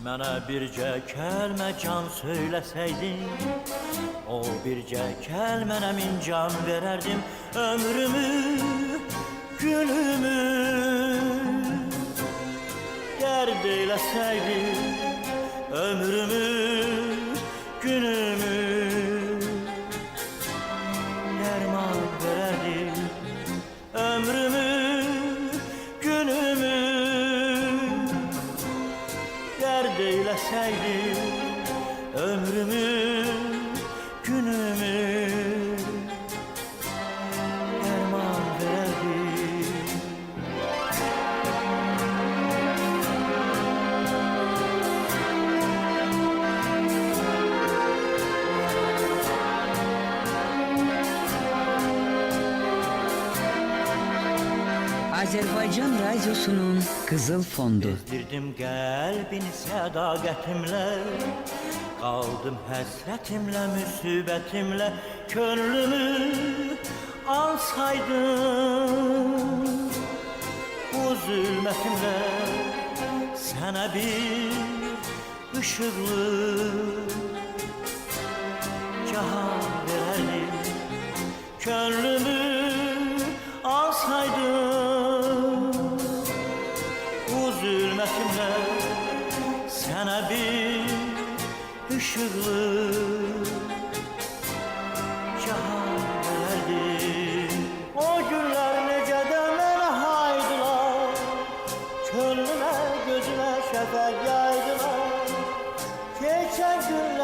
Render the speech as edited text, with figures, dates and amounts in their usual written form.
Mənə bircə kəlmə can söyləsəydin, o bircə kəlmənə min can verərdim. Ömrümü, günümü dərd eyləsəydin, ömrümü, günümü dərman verərdim. Ömrümü, günümü dərd eyləsəydin, ömrümü, günümü dərman verərdim. Azerbaycan Radyosu'nun Kızıl Fondu. Bezdirdim qəlbini sədaqətimlə, qaldım həsrətimlə, müsibətimlə. Könlümü alsaydın bu zülmətimlə, sənə bir ışıqlı cahan verərdim. Könlümü alsaydın bu zülmətimlə, sənə bir ışıqlı cahan verərdim. O günlər necə də mənə haydılar, könlümə, gözümə şəfəq yaydılar. Keçən günlər